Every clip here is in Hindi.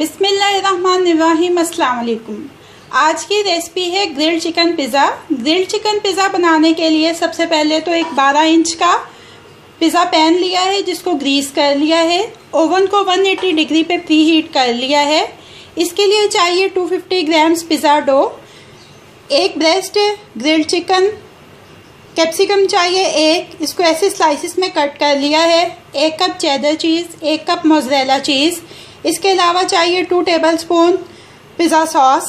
बिस्मिल्लाहिर्रहमानिर्रहीम। अस्सलाम वालेकुम। आज की रेसिपी है grilled chicken pizza. Grilled chicken pizza बनाने के लिए सबसे पहले तो एक 12 इंच का पिज़्ज़ा पैन लिया है जिसको ग्रीस कर लिया है। ओवन को 180 डिग्री पे प्री हीट कर लिया है। इसके लिए चाहिए 250 ग्राम्स पिज़्ज़ा डो, एक ब्रेस्ट ग्रिल्ड चिकन, कैप्सिकम चाहिए एक, इसको ऐसे स्लाइसिस में कट कर लिया है, 1 cup cheddar cheese, 1 cup mozzarella cheese. इसके अलावा चाहिए 2 tablespoon pizza sauce.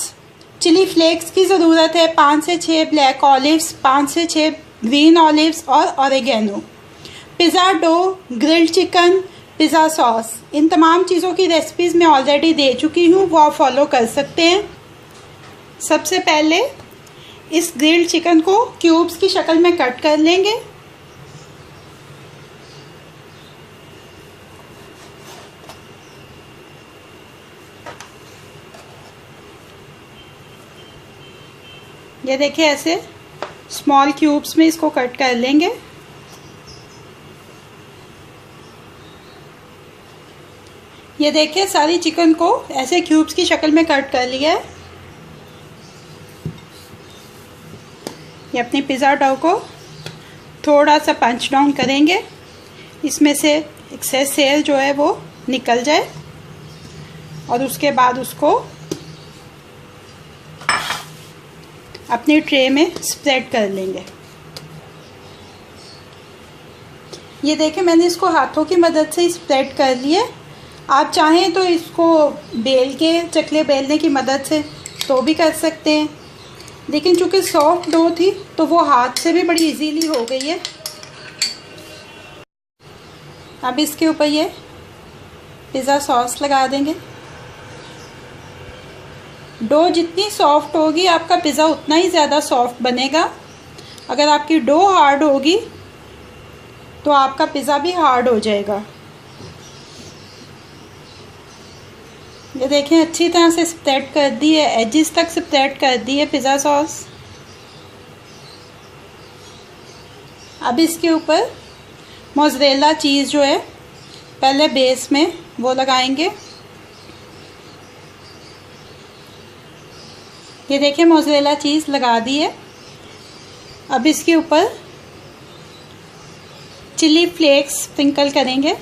Chilli flakes की ज़रूरत है, 5 से 6 ब्लैक ऑलिव्स, 5 से 6 ग्रीन ऑलिव्स और oregano. Pizza dough, grilled chicken, pizza sauce, इन तमाम चीज़ों की रेसिपीज़ मैं ऑलरेडी दे चुकी हूँ, वो आप फॉलो कर सकते हैं। सबसे पहले इस ग्रिल्ड चिकन को क्यूब्स की शक्ल में कट कर लेंगे। ये देखिए ऐसे स्मॉल क्यूब्स में इसको कट कर लेंगे। ये देखिए सारी चिकन को ऐसे क्यूब्स की शक्ल में कट कर लिया है। ये अपनी पिज़्ज़ा डो को थोड़ा सा पंच डाउन करेंगे, इसमें से एक्सेस एयर जो है वो निकल जाए और उसके बाद उसको अपनी ट्रे में स्प्रेड कर लेंगे। ये देखिए मैंने इसको हाथों की मदद से स्प्रेड कर लिया। आप चाहें तो इसको बेल के, चकले बेलने की मदद से तो भी कर सकते हैं, लेकिन चूँकि सॉफ्ट डो थी तो वो हाथ से भी बड़ी इजीली हो गई है। अब इसके ऊपर ये पिज़्ज़ा सॉस लगा देंगे। डो जितनी सॉफ्ट होगी आपका पिज़्ज़ा उतना ही ज़्यादा सॉफ्ट बनेगा। अगर आपकी डो हार्ड होगी तो आपका पिज़्ज़ा भी हार्ड हो जाएगा। ये देखें अच्छी तरह से स्प्रेड कर दी है, एजिस तक स्प्रेड कर दी है पिज़्ज़ा सॉस। अब इसके ऊपर मोज़रेला चीज़ जो है पहले बेस में वो लगाएंगे। ये देखिए मोज़रेला चीज़ लगा दी है। अब इसके ऊपर चिली फ्लेक्स स्प्रिंकल करेंगे।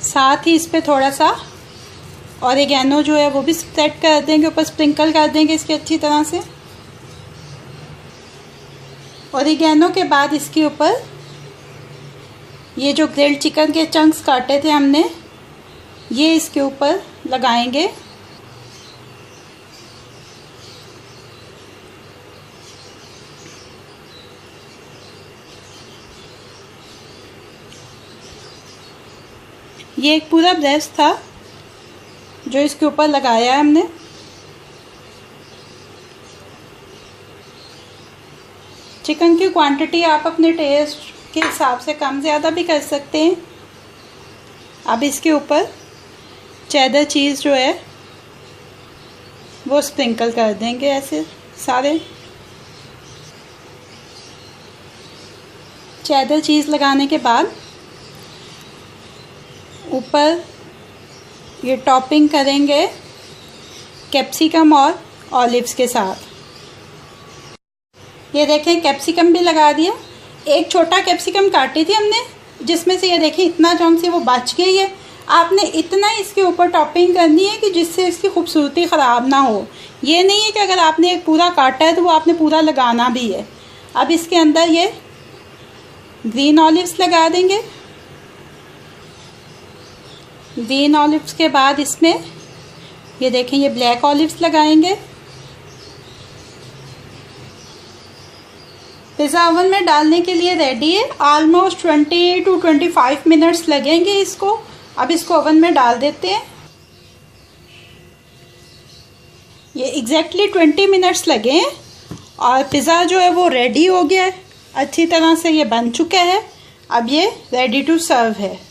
साथ ही इस पे थोड़ा सा ऑरिगेनो जो है वो भी स्प्रेड कर देंगे, ऊपर स्प्रिंकल कर देंगे इसके अच्छी तरह से। ऑरिगेनो के बाद इसके ऊपर ये जो ग्रिल्ड चिकन के चंक्स काटे थे हमने, ये इसके ऊपर लगाएंगे। ये एक पूरा ब्रेस्ट था जो इसके ऊपर लगाया है हमने। चिकन की क्वांटिटी आप अपने टेस्ट के हिसाब से कम ज़्यादा भी कर सकते हैं। अब इसके ऊपर चेडर चीज़ जो है वो स्प्रिंकल कर देंगे ऐसे सारे। चेडर चीज़ लगाने के बाद ऊपर ये टॉपिंग करेंगे कैप्सिकम और ऑलिव्स के साथ। ये देखें कैप्सिकम भी लगा दिया। एक छोटा कैप्सिकम काटी थी हमने, जिसमें से ये देखें इतना चौंक से वो बच गई है। आपने इतना इसके ऊपर टॉपिंग करनी है कि जिससे इसकी खूबसूरती ख़राब ना हो। ये नहीं है कि अगर आपने एक पूरा काटा है तो वो आपने पूरा लगाना भी है। अब इसके अंदर ये ग्रीन ऑलिव्स लगा देंगे। ग्रीन ऑलिव्स के बाद इसमें ये देखें ये ब्लैक ऑलिव्स लगाएंगे। पिज़्ज़ा ओवन में डालने के लिए रेडी है। ऑलमोस्ट 20 to 25 मिनट्स लगेंगे इसको। अब इसको ओवन में डाल देते हैं। ये एग्जैक्टली 20 मिनट्स लगे हैं और पिज़्ज़ा जो है वो रेडी हो गया है। अच्छी तरह से ये बन चुका है। अब ये रेडी टू सर्व है।